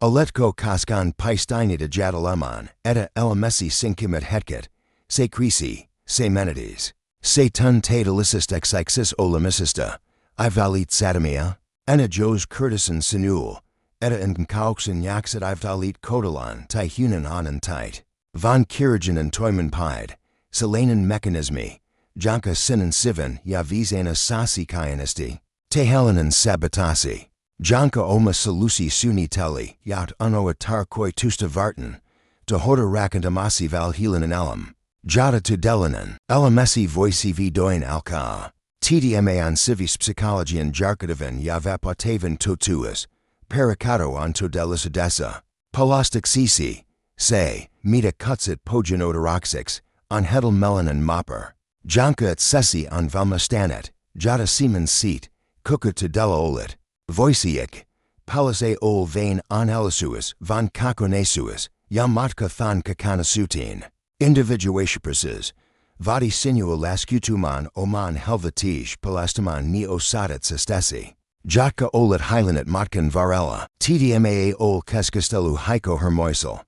Aletko kaskan paistinita jadalaman, eta Elämäsi sinkimet hetket, se krisi, se menides. Se tun tatalisist exixis olemisista, I valit satamia, ena jos Kurtisan Sinul, eta en kauksen yakset I valit kodalan tai hunan anan tait. Van Kirigen en toimen pied, Salainen Mekanismi, Janka sinan sivan ya visana sasi kyanesti, te helenan sabatasi. Janka oma Sielusi suni telli, yat uno atar koi tusta vartan, to hoda rakantamasi valhelan en elam. Jada to delanan, Elämäsi voici v doin alka. TDMA on civis psychologian jarkadavan ya vapotavan totuas, pericato on to delisodessa. Pelastic cc, say, meta kutsit pogenotoraxix, on hedel melanin mopper. Janka et sesi on valmastanet, jada siemens seat, kuka to dela olit. Voiciic, palase ol vain on elisuus van kakonesuus, yamatka than kakanasutin. Individuationprases, vadi sinua laskutuman oman helvetij pelastaman ni osadat sistesi. Jatka olet hylanet matkan varela, tdmaa ol keskustelu haiko hermoisel.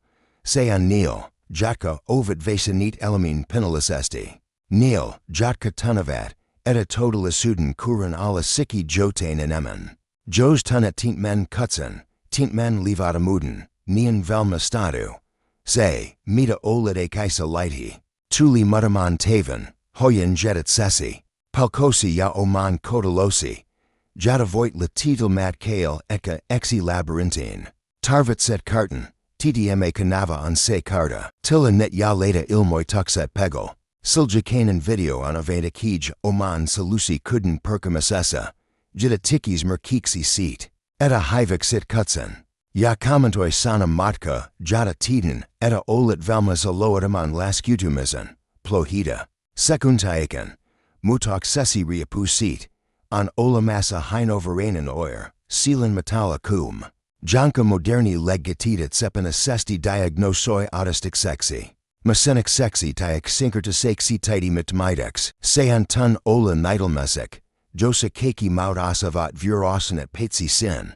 Sean Neil, jatka ovid vasanit elamin pinalisesti. Neil, jatka tunavat, eta totalisudan kuran ala siki jotain enemen. Jos tunet tintmen kutsen, tintmen livadamuden, nian velma stadu. Say, meta olide kaisa lighti. Tuli mutaman taven, hoyen jedet sesi. Palkosi ya oman kodalosi. Jadavoit latitel mat kale eka exi labyrinthine. Tarvet set karten, tdma kanava on se karta. Tilla net ya leda ilmoy tuxet pegel. Siljakanen video on aveda kij oman Sielusi kuden perkamasessa. Jida tikis merkiksi seat. Eta hivik sit kutsen. Ya kommentoi sana matka, jada tiden, eta olit velmas aloadaman laskutumisen, plohita. Sekuntaiken, mutok sesi riapu seat, on olamasa hinoveranen oir, silen metalla cum. Janka moderni legatitit sepana sesti diagnosoi autistic sexy. Masenic sexy tiak sinkerta sexy tidy mitmidex, sean tun ola nidelmesek, josa keki maut asavat vurosanet petsi sin,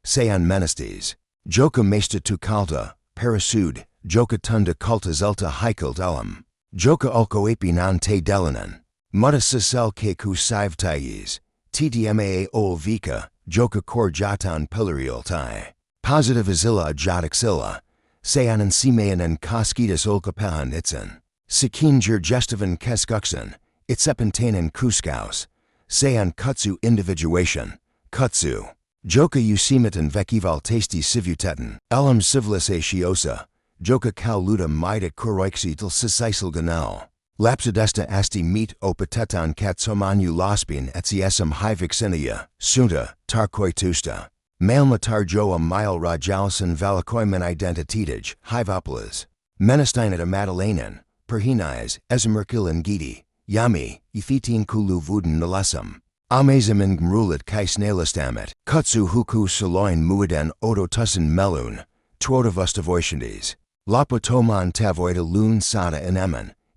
sean menestes. Joka mesta tu kalta, parasud, joka tunda kulta zelta hikelt elam. Joka ulko api non te delanan. Mutta sisel ke ku sivtayis, tdmaa ol vika, joka kor jatan pilarial tai. Positive azilla jadaxilla, seanan simayanan koskitas olkapahan itsen. Sikin jurgestavan keskuksen, itsepentanan kuskaus, sean kutsu individuation, kutsu. Joka usimetan vekival tasty sivutetan, elam civilisatiosa, joka kauluta mida kuroixital sisisal ganal. Lapsidesta asti meet opatetan katsomanu lospin etsiesam hivixenia, sunta, tarkoi tusta. Mailmatar joa mile rajalsan valakoimen identititij, hivopolis. Menestinata madalanan, perhinais, esamerkilan gidi, yami, ifitin kulu vuden nalasam. Amazamin gmrulit kais nalastamet, kutsu huku saloin muiden odotussen melun, tuotavustavoishandes. Lapotoman tavoida lun sada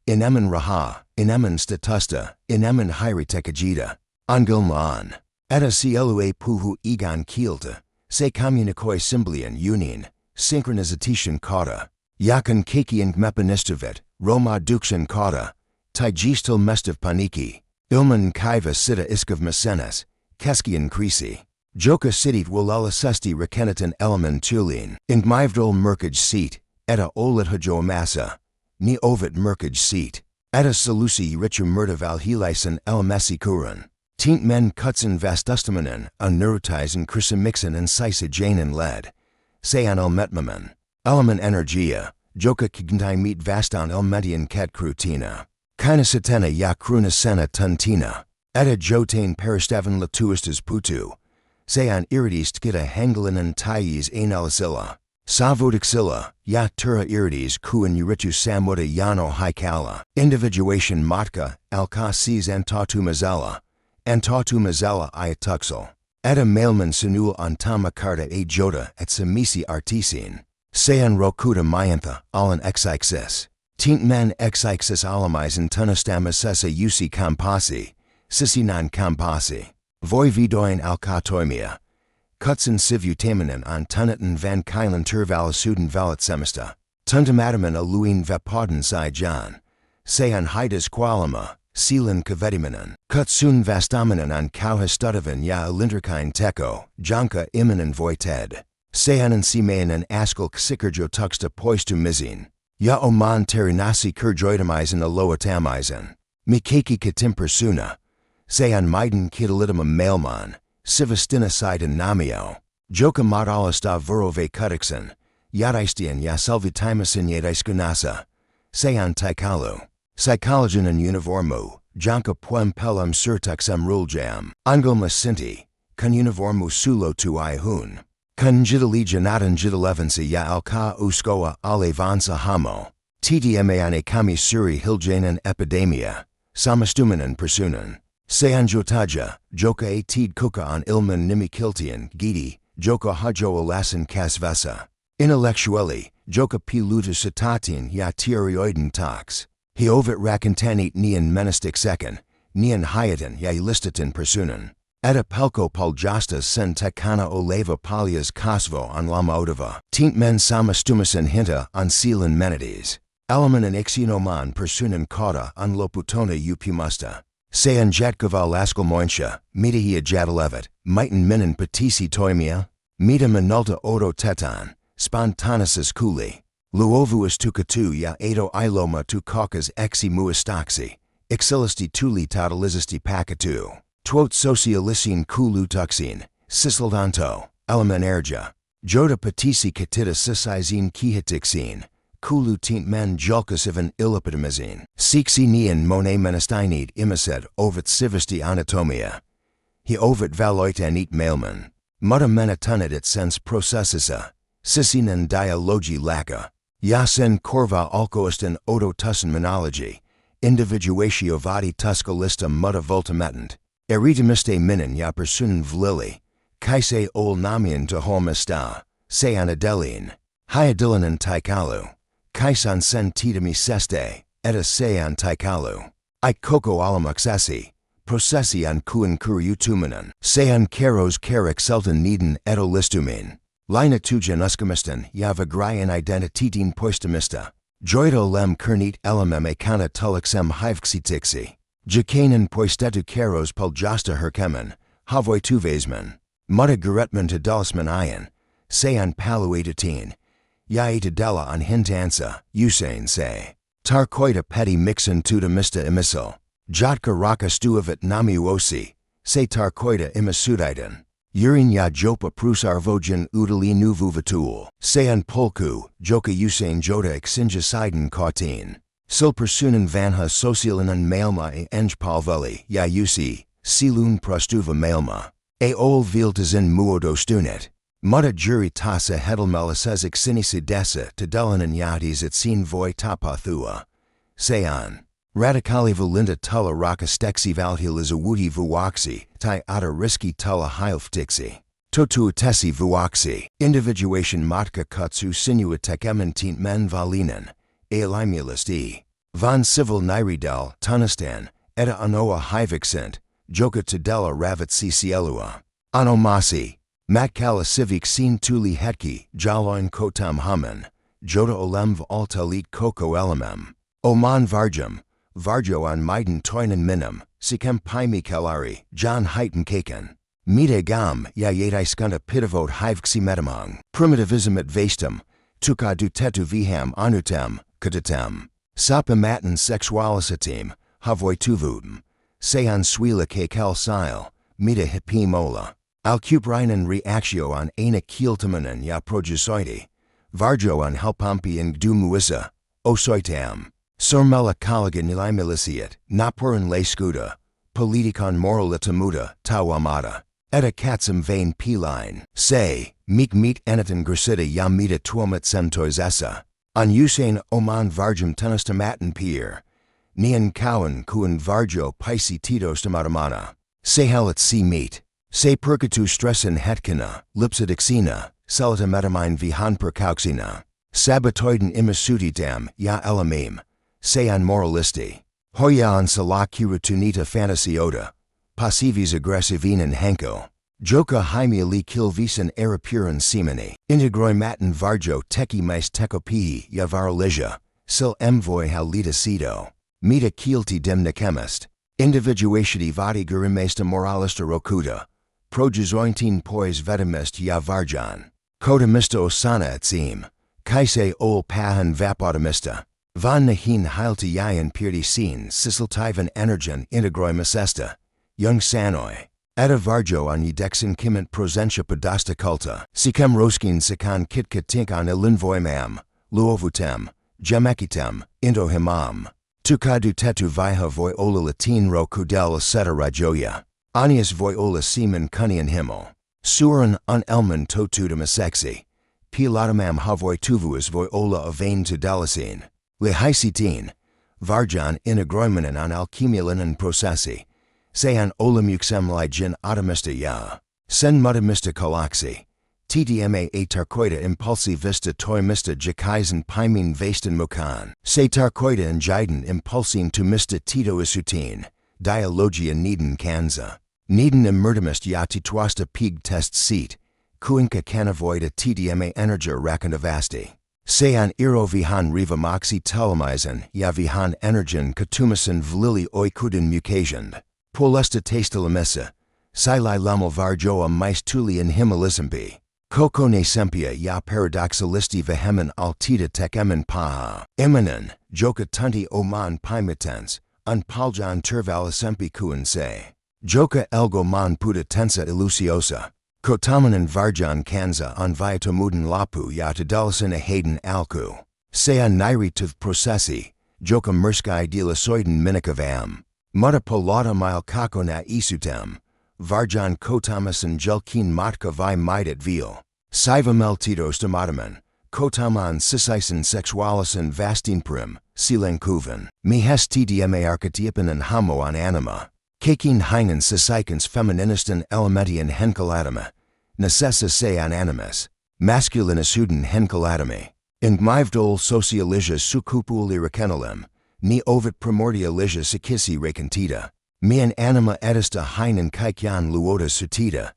inemen raha, inemen statusta, inemen hyritekajita, angilmaan. Eta cielue puhu egan kielta, se communicoi symblian unin, synchronization kata, yakan kakian gmepanistovet, Roma dukshan kata, tigistil mestiv paniki. Ilman kaiva sita iskav mesenas, keskian krisi. Joka sitit wilala sesti rekenitan elemen tulin, ingmivdol merkaj seat, eta olit hajo massa, ni ovit merkaj seat. Eta Sielusi richu murta valhelisan Elämäsi kuran. Tint men kutsen vastustamanen, an neurotisen krisimixen en sisa janen led. Sean elmetmamen. Elemen energia, joka kigntai meet vastan elmetian ket krutina. Kinasitena ya kruna sena tuntina. Eta jotain peristavan latuistas putu. Sean iridist kita hangalanan tayis ein elisilla. Savudixilla, ya tura iridis kuan uritu samuda yano haikala. Individuation matka, alka sees antatumazella. Antatumazella iatuxel. Eta mailman sinul antama karta a jota et samisi artisin. Sean rokuta mayantha, alan exixis. Tintmen exixis alamisen tunastamasessa usi kampasi, sisinan kampasi. Voi vidoin alkatoimia. Kutsen sivutamanen an tunneten van kylen tervalasuden valet semesta. Tuntamataman a luin vapoden si John. Sean hides qualama, sealan kavetimanan. Kutsun vastamanan an kauhastutavan ya alindrakain teko, jonka imanan voited. Seanan simayanan askel ksikerjo tuxta poistu mizin. Ya oman terinasi kurjoitamizan aloatamizan. Mikaki katimpersuna. Sean maiden kitalitamam mailman. Sivastina sidan namio. Joka modalista verove kudiksan. Yadaistian ya selvitimasin yadaiskunasa. Sean taikalu. Psychologian and univormu. Jonka puem pelum surtuxem ruljam. Angoma sinti. Kun univormu sulo tu ihun. Kun jidali janatan jidalevansi ya alka uskoa alevansa hamo. Ttmane kami suri hiljanan epidemia. Samastumanan persunan. Sean jotaja, joka a tid kuka on ilman nimikiltian, gidi, joka hajo alasan kasvasa. Intellectually, joka piluta satatin ya teorioiden tax. He ovet rakantanit nian menastic second, nian hyatan ya listatin persunan. Eta pelko paljastas sen tekana oleva palias kasvo on lama odava. Tint men samastumasan hinta on sealan menides. Alaman and exinoman persunan kata on loputona upumusta. Sean jetkaval askal moinsha, mita hi jadalevet, mitan minin patisi toimia, mita minulta odo tetan, spontanesis kuli. Luovuus tukatu ya edo iloma tu kaukas exi muistaxi, exilisti tuli tautalizisti pakatu. Twot socialisin kulu tuxin, sisildanto, elemenerja. Joda patisi katita sisizin kihatixin. Kulu tint men julkasivan illipitamizin. Siksi nian mone menestainid imiset ovet sivisti anatomia. He ovet valoitanit mailman. Mutta menatunit et sens processisa. Sisinan dialogi laka. Yasen korva alkoistan odo tussin monology. Individuatio vadi tuscolista mutta voltametant. Eritimiste minin ya persunan vlili. Kaise ol namian to homesta. Sean adelin. Hyadilanan taikalu. Kaisan sen titami seste, eta sean taikalu. I koko alamuxesi, processi an kuin kuriutumanan. Sean keros kerik selten neden eto listumin. Lina tujan uskamistan, ya vigrayan identitetin poistamista. Joido lem kernit elemem ekana tulixem hivxitixi. Jakanan poistetu keros puljasta herkemen, havoi tuvesman. Mutta garetman to dalisman ian. Sean paluetatin. Yaitadella on hintansa, Usain say. Tarkoita petty mixin tuta mista imisal. Jotka raka stuavat namiuosi. Se tarkoita imisudaitan. Urin ya jopa prusarvojan udali nuvuvatul. Sean polku, joka Usain jota exinjasiden kautin. Sil persunan vanha socialanan mailma e enjpalvali, ya usi, silun prostuva mailma. E ol viltazin muodostunet. Mutta jury tasa hedelmelisesic sinisi desa to delanan yatis at sin voi tapathua. Sean. Radicali valinda tulla raka stexi valhil awudi vuoxi, tai ada risky tulla hilftixi. Totu tesi vuoxi. Individuation matka kutsu sinua tekementint men valinan. Elimulist e. Von civil niridel, tunistan, eta anoa hivixent, joka tadella ravat Sielua. Anomasi. Matkala civic sin tuli hetki, jaloin kotam human, jota olemv alta lit koko elemem. Oman varjum, varjo an maiden toinen minum, sikem paimi kalari, John heiten kaken. Mite gam, ya yedaiskunda pitavot hivksi metamong. Primitivism et vastum, tuka dutetu viham anutem, katatem. Sapimatin sexualisitim, havoi tuvudum. Sean swila kekel sil, mita hipimola. Alcuprinen reactio on ana kieltamanen ya projusoiti. Varjo on helpampi in gdumuisa, osoitam. Sormela kalagan ilimilisiat, napurin le scuda. Politikon moralitamuda, tawamata. Eta katsum vain piline. Say, meek meet enitan grisida ya mita tuomat semtois essa. On Usain oman varjum tenustamatin pier. Nian kawan kuin varjo paisi titos tomatamana. Say helet si meet. Se percatu stressin hetkina, lipsidixina, celita metamine vihan percauxina. Sabatoiden imisutitam, ya elamim. Sean moralisti. Hoya on sala kiratunita fantasiota. Passivis aggressivinen henko. Joka hymiali kilvisan arapuran semeni. Integroi matin varjo teki mais tekopihi ya varolija. Sil envoy halita sido. Mita kielti demna chemist. Individuatieti vadi gurimesta moralista rokuta. Projuzointin pois vetamist ya varjan. Kodamista osana etsim. Kaise ol pahan vapotamista. Van nahin heilti yayan pirti sin sisiltivan energen integroi masesta. Young sanoi. Eta varjo an yidexin kimint prosentia podasta culta. Sikem roskin sikan kitka tinkan ilinvoimam. Luovutem. Gemekitem. Indo himam. Tukadu tetu viha voi ola latin ro kudel aseta rajoya. Anias voi ola semen kunian himmel. Suran un elman totudum asexi. Pilatamam havoi tuvuas voi ola avain to dalasin. Lihaisitin. Varjan integroimanen an alchemialanen processi. Sean olamuxem lijin atomista ya. Sen mutamista kalaxi. TDMA a tarkoida impulsi vista toimista jakaisen pimin vastan mukan. Se tarkoida and jiden impulsin to mista tito isutin. Dialogia neden kanza. Neden emertimist yati twasta pig test seat. Kuinka kanavoida TDMA energia rakandavasti. Sean iro vihan riva moxi telemisen ya vihan energin katumasin vlili oikudin mukasiand. Polesta tastelamessa. Silai lamel varjoa mais tuli in himmelisampi. Koko ne sempia ya paradoxalisti vehemen altita tekemen paha. Eminen, joka tunti oman pimitens, un paljan turvalisempi kuin se. Joka elgo man puta tensa illusiosa. Kotamanen varjan kanza on viatomuden lapu ya tadalasin a hayden alku. Sea nairi tuv processi, joka merskai dilasoiden minikavam. Muta polata mile kako na isutem. Varjan kotamasan jelkin matka vi midet vil. Siva meltitos tomataman. Kotaman sisisen sexualisen vastin prim, silenkuven. Mihes tdma archetypen hamo an anima. Kakin heinen sisikens femininisten elementian henkelatama. Necessa se an animus. Masculinus huden henkelatame. Ingmivdol socialisia sukupuli rekenalem. Ni ovid primordialisia sikisi rekentita. Mian anima edista heinen kaikyan luoda sutita.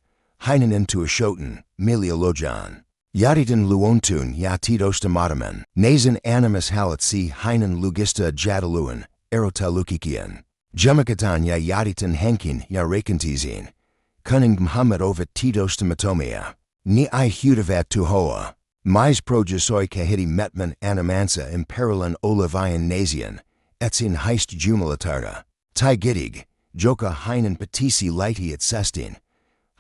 Heinen into ashoten, miliolojan. Yaditan luontun yatitos tomataman. Nazen animus halatsi heinen lugista jadaluan, erotalukikian. Jemikatan ya yaditan henkin ya rekentizin. Cunning Muhammad ovet titos tomatomia. Ni I hudavat tuhoaa. Mais projusoi kahidi metman animansa imperilan olivian nazian. Etsin heist jumelatarda. Tai gidig. Joka heinen patisi lighti et sestin.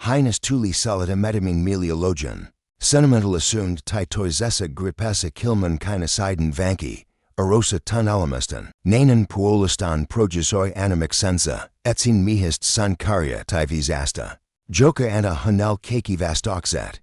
Heines tuli solida metamin meliologian. Sentimental assumed tai toisessa gripessa kilman kinasiden vanki. Arosa tun elemistan. Nanan puolistan projusoi animic sensa. Etsin mihist sankarya tai visasta. Joka anta hanel keki vastoxet.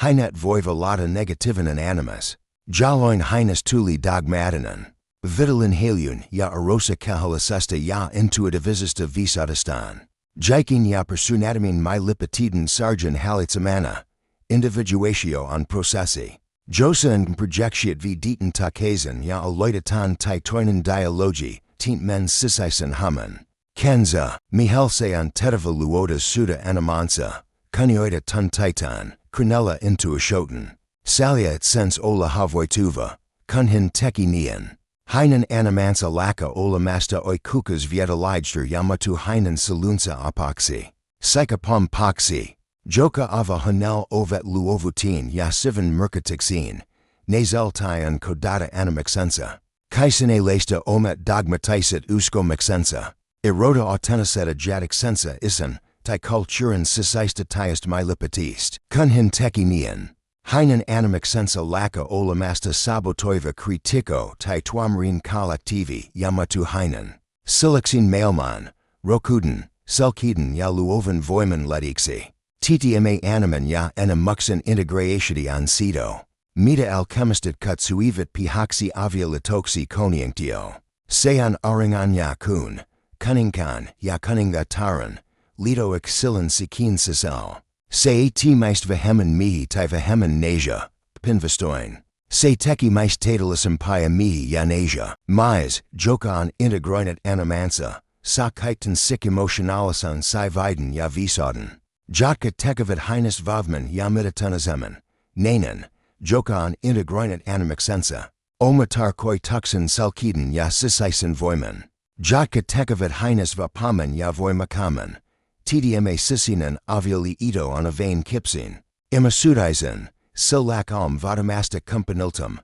Heinet voiva lata negativanan animus. Jaloin heines tuli dogmatanan. Vitalin haliun ya arosa kahalasesta ya intuitivisista visadistan. Jikin ya persunatamin my lipatiden sarjan halitsamana. Individuatio on processi. Josa and projectiat v ditan takazan ya aloidatan titoinen dialogi, tint men sisisen haman. Kenza, mihelse an tetava luoda suda animansa, cunioida tun titan, crunella into ashoten. Salia et sens ola havoituva, cunhin teki nian. Heinen animansa laka ola masta oikukas vietaligster yamatu heinen salunsa apoxi. Psychopom poxi. Joka ava hanel ovet luovutin ya sivan merkatixin. Nazeltian kodata animic sensa. Kaisene lesta omet dogmatisit usko mixensa. Erota autenaseta jatic sensa isan, ti culturan sisista tiast milipatist. Cunhin teki nian. Heinen animic sensa laka olamasta sabotoiva kritiko ti tuamarin collectivi yamatu heinen. Silixin mailman, rokuden, selkiden ya luovan voiman ledixi. TTMA animan ya enamuxin integratiati an sito. Mita alchemistit kutsuivit pihaxi avia litoxi koniunctio. Sean aringan ya kun. Cunningan ya cunninga taran. Lito exilan sikin sisal. Se ti meist vehemen mihi ti vehemen nasia. Pinvestoin. Se teki meist tatalis empia mihi ya nasia. Mais, joka an integroinit animansa. Sa kiten sic emotionalis an si viden ya visaden. Jotka tekevat hines vavman ja midatunazemen. Nanen, joka on integroinut animiksensa. Omatar koi tuxen selkiden ja sisaisen voiman. Jotka tekevat hines vapaman ja voimakaman. TDMA sisinen aviali ito on a vain kipsin. Imasudisen, silak vadamasta kumpaniltum.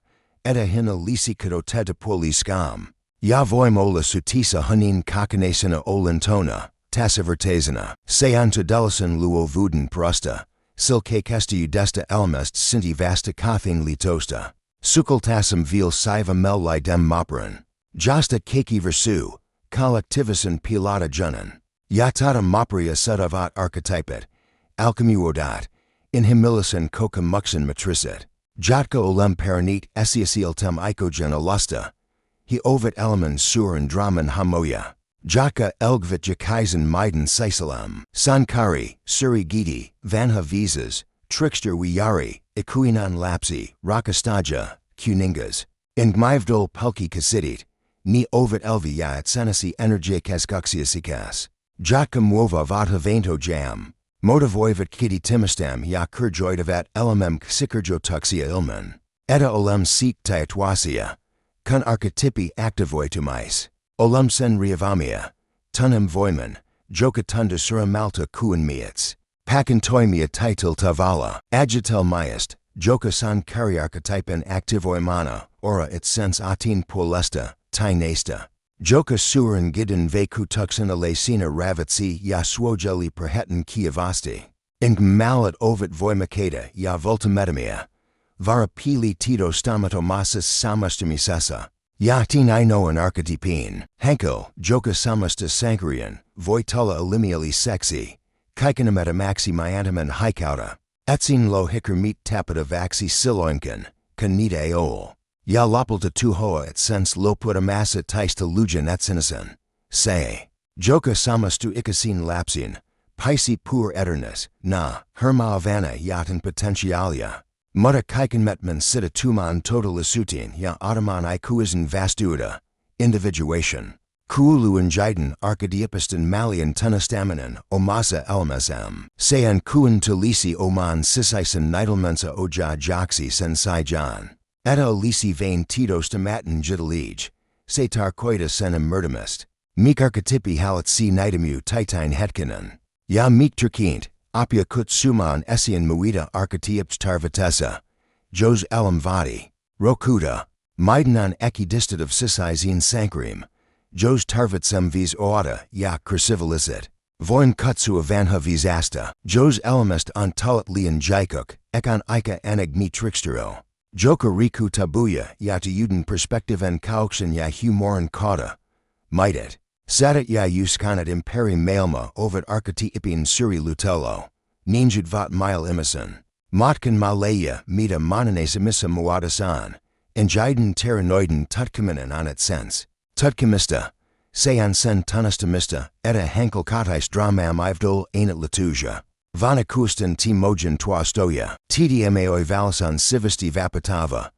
Eta hina lisi kadoteta poli skam. Ja voimola sutisa hanin kakanasina olentona. Tassivertazina. Seanta delison luo vuden prosta. Silke kesti udesta elmest sinti vasta kathing litosta. Sukultasum vil siva melli dem mopran. Josta keki versu. Collectivisen pilata junan. Yatata mopria sudavat archetypet. Alchemiwodat. In himilisan coca muxen matrisit. Jotka olem paranit esiasiltem icogen alusta. He ovid elemen suren draman hamoya. Jaka elgvit jakaisen maiden sisalam. Sankari, suri giti, vanha visas. Trickster wiyari, ikuinan lapsi, rakastaja, kuningas. Ingmivdol pelki kasidit. Ni ovid elvia at senasi energekas guxiasikas. Jaka muova vata vento jam. Motivoivat kitty timistam ya kurjoidavat elemem ksikerjotuxia ilman. Eta olem seek tiatwasia. Kun archetypi activoitumais. Olem sen riavamia. Tunem voiman. Joka tunda suramalta kuan miets. Pakan toimia title tavala. Agitel maist. Joka san kari archetypen activoimana. Ora it sens atin polesta. Tinesta. Joka suren gidden vekutuxen alesina ravitsi ya swojeli perhetten kiavasti. Ing malat ovid voimacata ya voltimetamia. Vara pili tito stomatomasis samastamisesa. Ya tinaino an archetypine. Henkel, joka samasta sankarian, voitula elimiali sexy. Kikanameta maxi myantaman hikauta. Etsin lo hiker meet tapita vaxi siloinkan, kanita aol. Ya lopelta tuhoaa et sens loputa massa taista lujan etsinasan. Say. Joka samastu ikasin lapsin. Paisi pur eternus, na, herma avana yatin potentialia. Mutta kikenmetman sita tuman totalisutin ya ottoman ikuisen vastuita. Individuation. Kuulu njiden archidiopistan malian tunastaminan omasa elmsm. Sayan kuan tulisi oman sisaisen nidelmensa oja joxi sensai jan. Eta elisi vain titos tomatin jidalij. Satar koita senem murtimist. Meek archetypi halat si nidemu titine hetkinan. Ya meek turkint, apia kut suman esian muida archetyps tarvatessa. Jos elam vadi. Rokuta. Maidanan equidistat of sisizine sankrim. Jos tarvatsem vis oata ya cursivilicit. Voin kutsu avanha visasta. Jos elamest antalat lian jaikuk, ekan ika enigmi trickstero. Joka riku tabuya ya to yuden perspective en kaukshan ya humoran kata. Might Sadat ya uskanat imperi mailma ovid archetypin suri lutello. Ninjud vat mile imisan. Motkan malaya mita monanesamisa muadasan. Enjiden terranoiden tutkaminan on its sense. Tutkamista. Sayan sen tunastamista, eta henkel katais dramam ivdol ainat latuja. Vana kustan timojan twastoya. TDMAoi valasan sivisti vapatava.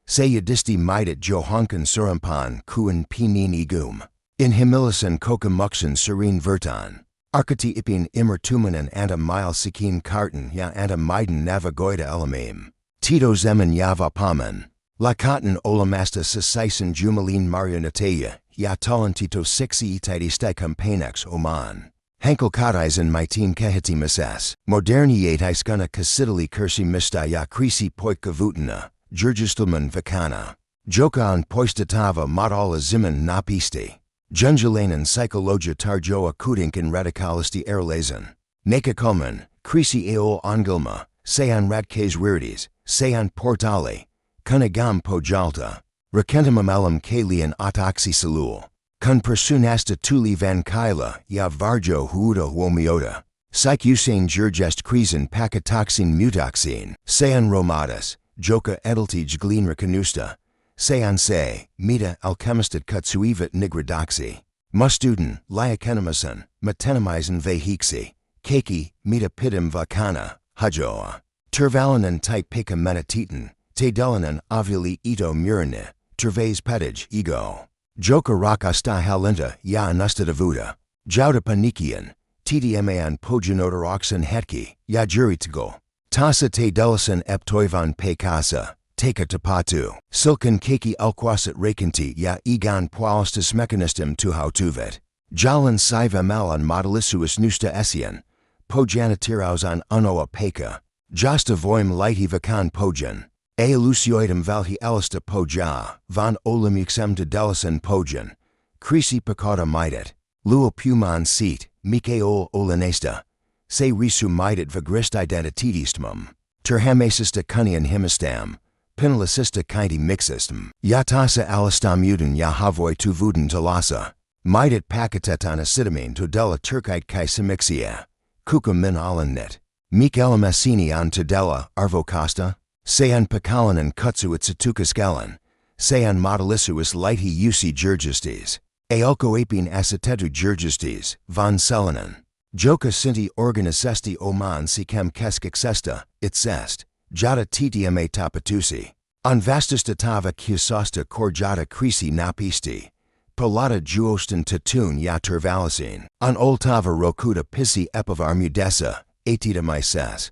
Sayadisti midat johankan surampan kuan pinin igum. In himilisan kokamuxan serene vertan. Archetypin immer tumanan anta mile sikin kartan ya anta maiden navagoida elamim. Tito zemen yavapaman. Lakatan olamasta sisaisan jumalin marioneteya ya talentito sixi itidiste campanex oman. Henkel kataisen maitin kehitimisas. Moderniatis guna kasidali kursi mista ya krisi poikavutana. Jurgistelman vakana. Joka an poistatava matala zimen napisti. Junjalanan psychologia tarjoa kudinkin radicalisti erlazan. Neka kulman, krisi eol angilma, sayan radkes wirdis, sayan portali, kunagam pojalta, rekentamam elam kalian ataxi salul, kun persunasta tuli van kaila, ya varjo huuda huomiota, psych usain jurgest krizen pakatoxin mutaxin, sayan romatas, joka edeltij glin recanusta, sayan se, mita alchemistat kutsuivat nigradoxi. Mustuden, liakenamasan, matenamisen vehiksi, keki, mita pidim vakana, hajoa. Tervalanan type peka menatitan, te delanan ovuli ito murine, tervais pedage ego. Joka rakasta halenta ya anustadavuda. Jauda panikian, tdman pojanotor oxen hetki, ya juritgo. Tasa te delasan ep toivan pe casa, teka tapatu. Silken keki alquasat rekanti ya egan poalistus mechanistum tuvet. Jalan siva malan modelisuus nusta esian. Pojanatiraus an unoa peka. Josta voim lighti vacan pojan. Elusioidum valhi elista poja, van olamuxem de delasan pojan. Crisi pecata midet. Luo puman seat, mikeol olanesta. Se risu midet vagrist identitetstum. Terhamesista cunian himistam. Pinalicista kinti mixistum. Yatasa alistam udin yahavoi tuvudin talasa. Midet pacatetan acidamine to della turkite kaisimixia. Kuka min alannet. Mikelamessini an tadella, arvocosta. Sean pekalanen kutsuitsatukaskelen. Sean modelisuus lighti usi jurgistes. Aelcoapine acetetu jurgistes, von Salainen. Joka sinti organisesti oman sikem keskexesta, itsest. Jada ttma tapatusi. On vastista tava kisosta korjata crisi napisti. Polata juostin tatun ya turvalisin. On oltava rokuta pisi epavarmudesa, atita mises.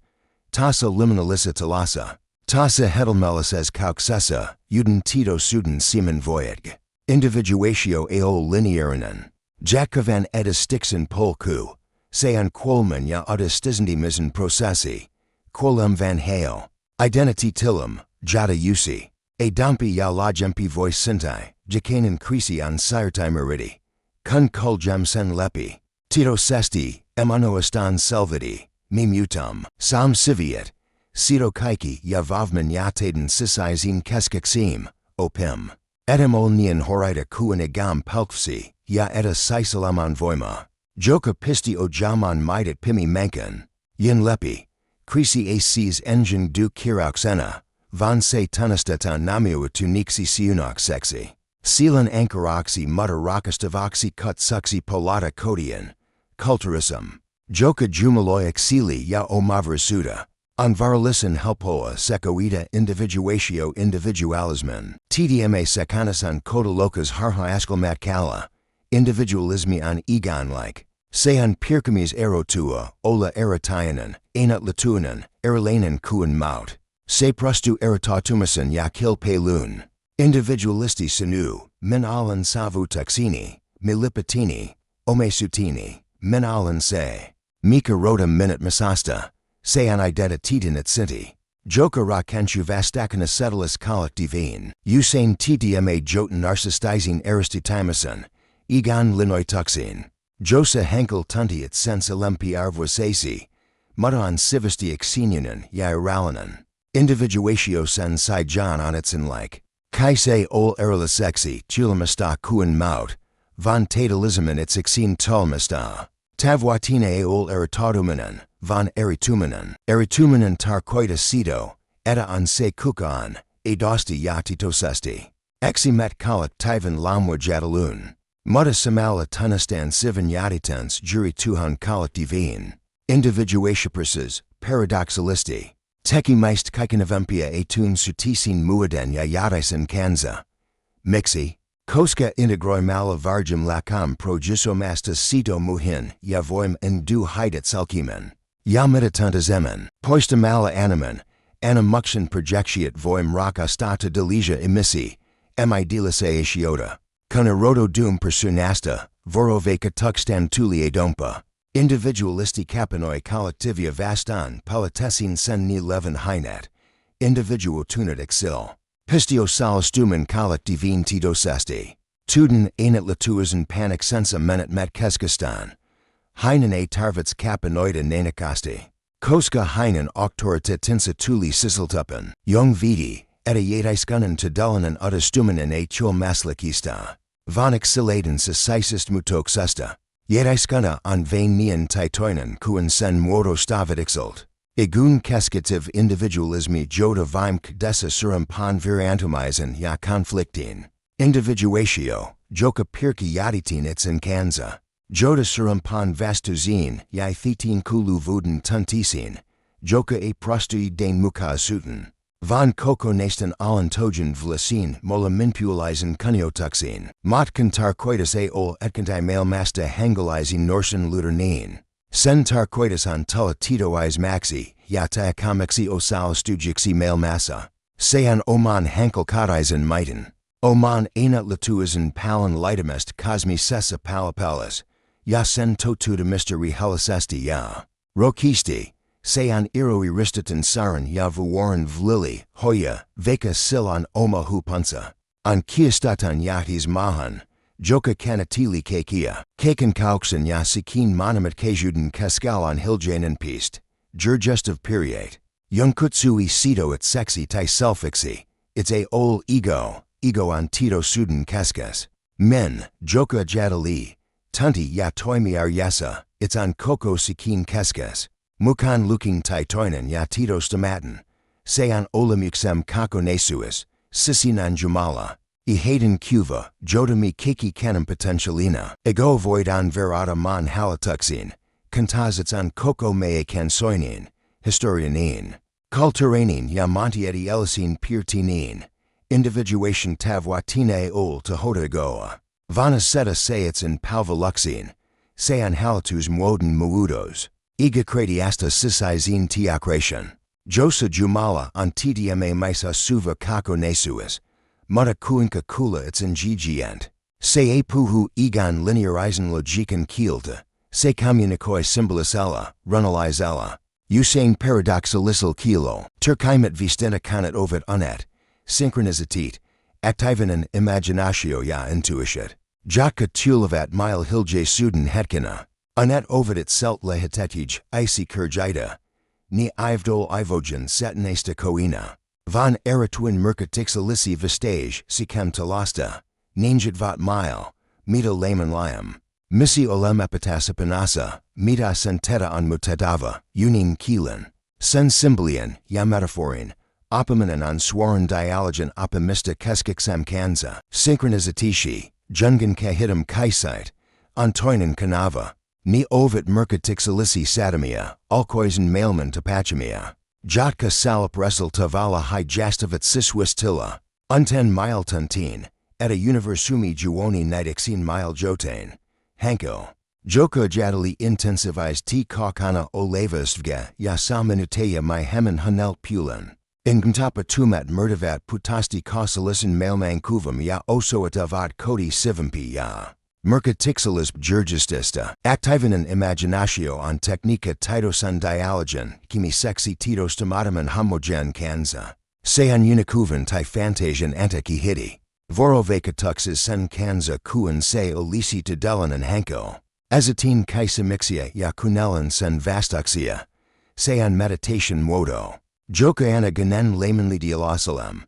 Tasa liminalisa talasa. Tasa hedelmelises cauxessa, uden tito suden semen voyag. Individuatio eol linearinen. Jackavan edis stixen polku. Sean quolman ya audistisndimisen processi. Quolum van hale. Identity tilum, jada usi. A dampi ya lajempi voice sintai, jakanen crisi an sirtai meridi. Kun kuljem sen lepi. Tito sesti, emanoistan selvidi, mimutum, sam civiet. Cito kaiki ya vavman yataden sisizin keskexim, opim. Etymolnian horita kuanigam pelkfsi, ya eta sisalaman voima. Joka pisti ojaman midet pimi mankan. Yin lepi. Crisi acs engine du kirauxena. Van se tunistatan namiu tunixi siunox sexy. Sealan ankaroxi mutarakas kut suxi polata kodian. Culturism. Joka jumaloic sili ya omavrasuda. Anvaralisan helpoa secoida individuatio individualismen. Tdma secanasan kodalokas harha kala. Individualismi an egan like. Sean pirkamis erotua, ola eratayanan, enat latuanan, eralanan kuan maut. Se prustu eratatumasan yakil pelun. Individualisti sinu, min alan savu tuxini, milipatini, omesutini, min alan se. Mika rota minute masasta. Sean identitetin et sinti. Joka rakenchu vastakana settlis kalak divine. Usain tdma joten narcistizing aristitimasan. Egan linoituxin. Josa henkel tunti et sens elempi arvoisesi. Mutan civisti exenianan ya iralanan. Individuatio sen si john on itsen like. Kaise ol eralisexi tulamasta kuan maut. Von tatalismen et sexin tulmasta. Tavwatine ol eritadumanan. Von eritumanan. Eritumanan tarkoita cito. Eta an se kukaan. Edosti yatitosesti. Eximet kalak tivan lamwa jadalun. Muta samala tunistan sivan yaditans juri tuhan kalak divine. Individuatiaperses, paradoxalisti. Teki meist kikanavempia etun sutisin muaden ya yadisen kanza. Mixi. Koska integroi mala vargem lakam progisomastas cito muhin ya voim endu hidet salkimen. Ya meditanta zemen. Poista mala animan. Animuction projectiat voim raka stata delisia emissi. Emidilise asiota. Kunarodo dum persunasta. Voroveka tuxtan tulie dompa. Individualisti kapanoi collectivia vastan palatesin sen ni leven hinet. Individuo tunit exil. Pistio salastumen kalak divine tidosesti. Tuden anet latuazen panic sensa menet met keskistan. Heinen a tarvits kapanoida nanakasti. Koska heinen octorita tinsa tuli sisiltuppen. Jong vidi, eta yediskunen tadulanen udastumanen a chul maslikista. Von exiladen sisisist mutoxesta. Yediskuna an vain nian titoinen kuen sen muoro stavid exult. Egun keskativ individualismi joda vimk desa surum pan viriantumisen ya conflictin. Individuatio, joka pirki yaditin itsen kanza. Joda surum pan vastuzin ya thitin kulu vuden tuntisin. Joka e prostui dain muka suten. Von koko nastan allen togen vlasin mola minpulizen kuniotuxin. Mot kantar coitus a ol etkantai mail masta hangalizing norsen luternin. Sen tarcoitus on tulla tito is maxi, yata comixi osal stugixi mail massa. Sean oman hankel kadisen miten. Oman ainut latuisen palin litemest cosmi sessa palapalis. Ya sen totu de mystery helicesti ya. Rokisti. Sean iroi ristatin saran ya vuwaran vlili, hoya, veka silon oma hupunsa. An kiestatan yatis mahan. Joka kanatili kekia. Kaken kauksen ya sikin monument kejuden kaskalan hiljanen pist. Jurgestive periate. Yunkutsui sito et sexy tai selfixi. It's a ol ego an tito suden kaskas. Men, joka jadali. Tunti ya toimiar yasa, it's an koko sikin kaskas. Mukan looking tai toinen ya tito stomaten. Sean olamuksem kako nesuis, sisinan jumala. I hayden cuva, jodami kiki canum potentialina. Ego void an verata man halatuxin. Kantazits an koko mea cansoinin. Historianin. Culturanin ya montieti elisin pirtinin. Individuation tavwatine ol tahota goa. Vana seta seits in palvaluxin. Sean halatus mwoden muudos. Iga cratiasta sisizin tiakration. Josa jumala an tdma misa suva kako nesuis. Muta kuinka kula its ingigient. Se puhu egan linearizen logiken kielta. Se communicoi symbolisella, runalizella. Usain paradoxalisal kilo. Turkimet vistena canet ovid unet. Synchronizitet. Activenen imaginatio ya intuitit. Jaka tulevat mile hilje suden hetkina. Unet ovid it selt lehitetij, icy kurjita. Ni ivdol ivogen setinesta koina. Van eritwin mercatixalisi vistage, sikam talasta. Nanjit vat mile. Mita layman liam. Misi olem epitasapanasa, mita senteta on mutadava, unin keelan. Sen symbolian, ya metaphorin. Opiminan on swaran dialogen opimista keskixem kanza. Synchronizatishi, jungan kahidam kaisite. Antoinen kanava. Ni ovid mercatixalisi satamia, alkoisen mailman tapachimia. Jotka salop wrestle tavala hijastavit siswistilla. Unten mile tuntin. Eta universumi juoni nidixin mile jotain. Hanko. Joka jadali intensivize t kakana olevasvga ya saminuteya my hemen hanelt pulan. Ingmtapa tumat murdavat putasti kasalisen mailmankuvam ya osoatavat kodi sivampi ya. Mercatixalisp jurgistista. Activenan imaginatio on technica titosan dialogen, kimi sexy tito stomataman homogen kanza. Sean unikuvan ty fantasian antaki hidi. Vorovekatuxis sen kanza kuan se olisi tudelanan hanko. Azatin kaisamixia ya kunelan sen vastuxia. Sean meditation wodo. Joka ana ganen laymanli dialosalem.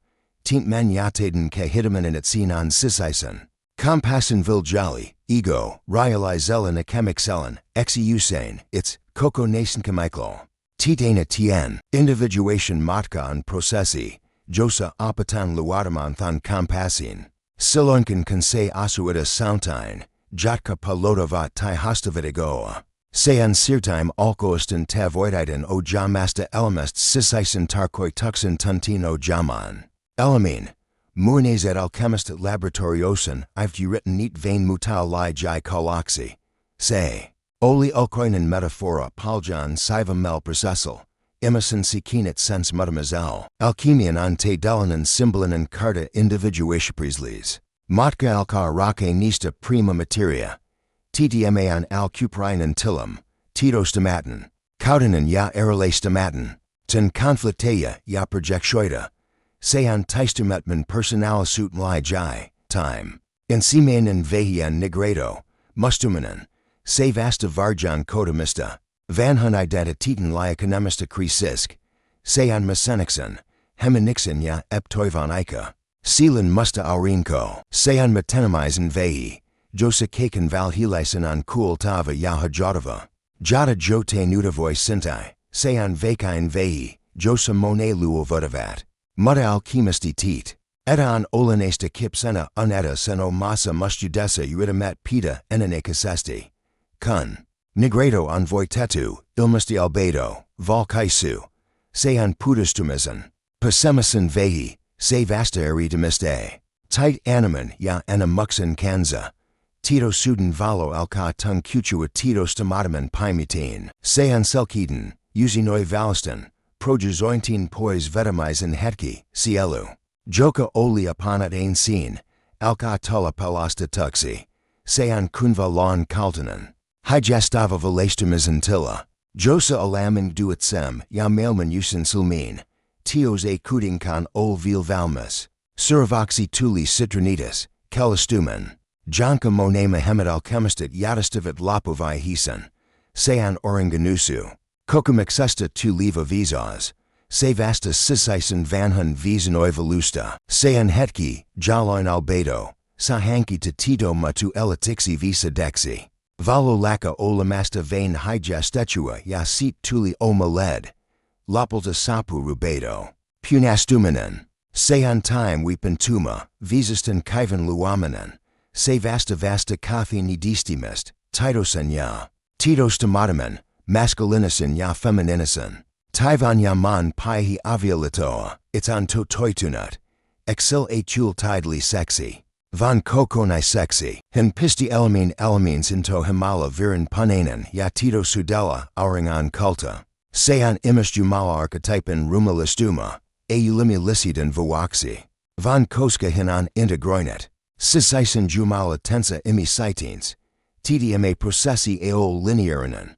Tint men yataden kahidaman in etsinan sisisen. Compassin viljali, ego, realizellen akemixellen, exiusain, its, koko nasenkamiklo. Titana tien, individuation matka an processi, josa apatan luadaman compassin. Silonkan kanse asuita soundtine, jatka palodavat ty hostavitigoa. Sean sirtime alkoisten tavoiditen o jamasta elemest sisisen tarkoi tuxin tuntino jaman. Elamin. Muines et alchemist laboratoriosen, I've written neat vein mutal li jai koloxi. Say. Oli ulkoinen metaphora paljan sivamel processal. Emerson sikinit sens mademoiselle. Alchemian ante delanan symbolanan carta individuatiprislis. Matka alka rake nista prima materia. TTMA an al cuprinen tilum. Tito stomaten. Kautanen ya erele stomaten. Ten conflictea ya projectioida. Sean teistumetman personalisut li jai, time. Ensimanen vehian nigredo, mustumanen. Se vasta varjan kodamista. Vanhun identiteten li economista krisisk. Sean mesenixen. Heminixen ya eptoivon ika. Sealan musta aurinko. Sean metenomisen vehi. Josa kaken valhilisen an kul tava ya hajotava. Jata jote nudavoy sintai. Sean vakain vehi. Josa mone luovodavat. Muta alchemisti tit. Eta an olanesta kipsena uneta seno masa mustudesa uridamet pita enanekasesti. Kun. Nigredo an voitetu, ilmusti albedo, valkaisu. Sean pudistumisen. Pasemasin vehi, se vasta eridimiste. Tight animan ya enamuxin kanza. Tito suden valo alka tung kuchua tito stomataman pimitin. Sean selkiden, usinoi valistan, projuzointin pois vetamizin hetki, cielu. Joka oli apanat ein scene, alka tulla palasta tuxi. Sean kunva lawn kaltanen. Hijastava valestumizin tilla. Josa alamin duetsem, ya mailman usin sulmin. Tios a kudinkan ol vil valmus. Suravoxi tuli citronitis, kelastumen. Janka monema hemet alchemistat yadastavit lapovai hisan. Sean oranganusu. Kokumexesta tu leva visas. Se vasta sisisen vanhun visanoi velusta. Sean hetki, jaloin albedo. Sahanki te tito matu elatixi visa dexi. Valo laka olamasta vain hijastetua ya sit tuli oma led. Lopelta sapu rubedo. Punastumanen. Sean time weepentuma, visistan kaivan luamanen. Se vasta kathi nidistimist, titosan ya. Tito stomataman, masculinisan ya femininisan. Taivan ya man pi avialitoa, itan to toitunut. Excel a chul tidely sexy. Van kokonai sexy. Hin pisti elemines into himala virin punanan ya tito sudella auringan culta. Sean imish jumala archetypen rumalistuma. Eulimi lisidan voaxi. Van koska hinan integroinet. Sisisen jumala tensa imi sitines. TDMA processi eol linearinan.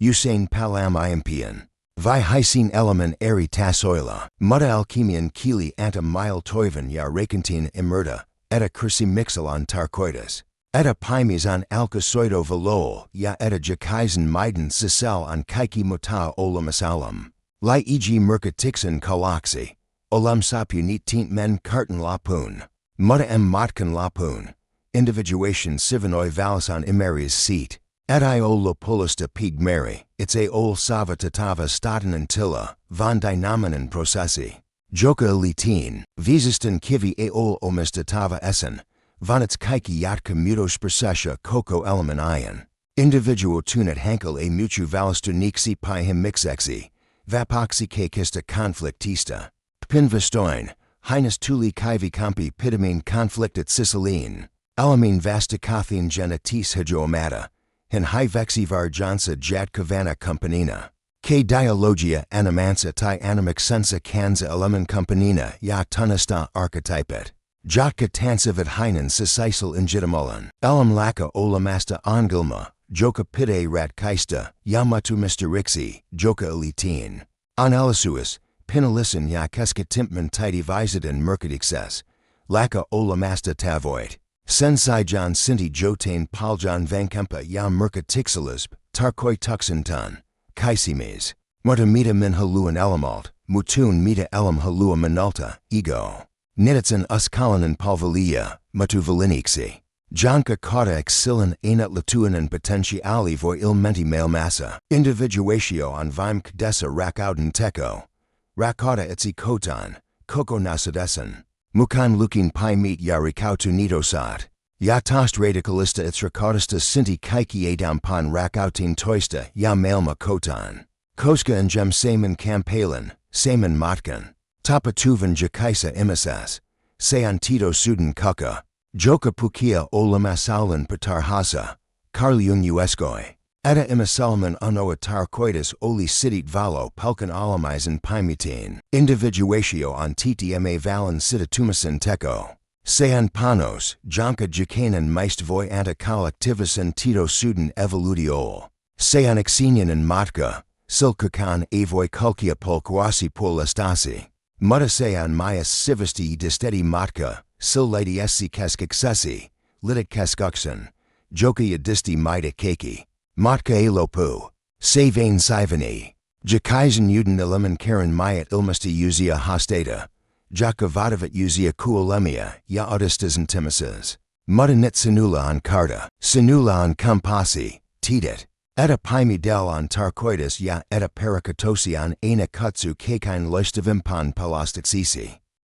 Usain palam impian. Vi hysin element eri tasoila. Muda alchemian kili anta mile toivan ya rakentin emerta. Eta cursi mixelan tarcoitus. Eta pimes an alcasoido valol ya eta jakaisen maiden sisel an kaiki mota olamasalam. Lai eg merkatixen kalaxi. Olam sapunit tint men karten lapun. Muda matkan lapun. Individuation sivanoi valasan imeris seat. Et I ol lopulista pig mary, it's a ol sava tatava staten antilla, van dynamanen processi. Joka elitin, visistan kivi a ol omistatava essen, van its kaiki yatka mutos processia coco element ion. Individuo tunat hankel a mutu valista nixi pi him mixexi, vapoxi ke kista conflictista. Pinvestoin, heinus tuli kivi campi pitamine conflictat Sicilene, elamine vasticathin genetis hydromata. Hin high vexivar jansa jat kavana companina. K dialogia animansa ti animic sensa kanza elemen companina ya tunista archetypet. Jotka tansivit heinen sisisal ingitimulan. Elam laka olamasta angilma, joka pide rat kaista, yamatu mysterixi, joka elitin. Analisuis, pinalisin ya keska timpman tidy visiden mercadixes. Laka olamasta tavoit. Sensaijan sinti jotain paljan vankempa ya mercatixalisp, tarkoi tuxintan. Kaisimes. Muta mita min haluan elamalt, mutun mita elam halua minalta, ego. Nititsan uskalanan palvalia, matu valinixi. Janka kata exilan ainat latuanan potentiali voi ilmenti male massa. Individuatio on vim kdesa rakauden teco. Rakata etsi kotan, koko nasadesan. Mukan lukin pi meet ya rikautu nitosat. Ya tost radicalista its rakatista sinti kaiki adam pan rakautin toista ya mailma kotan. Koska and jem saman kampalan, saman matkan. Tapatuvan jakaisa imisas. Sean tito suden kuka. Joka pukia olamasalan patarhasa. Karliung ueskoi. Eta imisalman uno tarcoitus oli sidit valo pelkan alamizan pimitin. Individuatio on ttma valan sidatumasan teco. Sean panos, janka jakanan meist voi anta collectivisan tito suden evoludiol. Sean exenian matka, silkakan avoi kulkia polquasi polestasi. Muta sean myas civisti distedi matka, sil lady essi keskexessi, litic keskuxen. Joka yadisti mida keki. Matka elopu. Se vain sivani. Jakaisen uden elemen karen mayat ilmasti uzia hostata. Jaka vadavat uzia kuolemia, ya audistazan timisas. Muta nit sinula on karta. Sinula on kampasi, tidit. Eta pimi del on tarcoitus ya eta paracatosi on aina kutsu kakain loistavimpan palastixisi.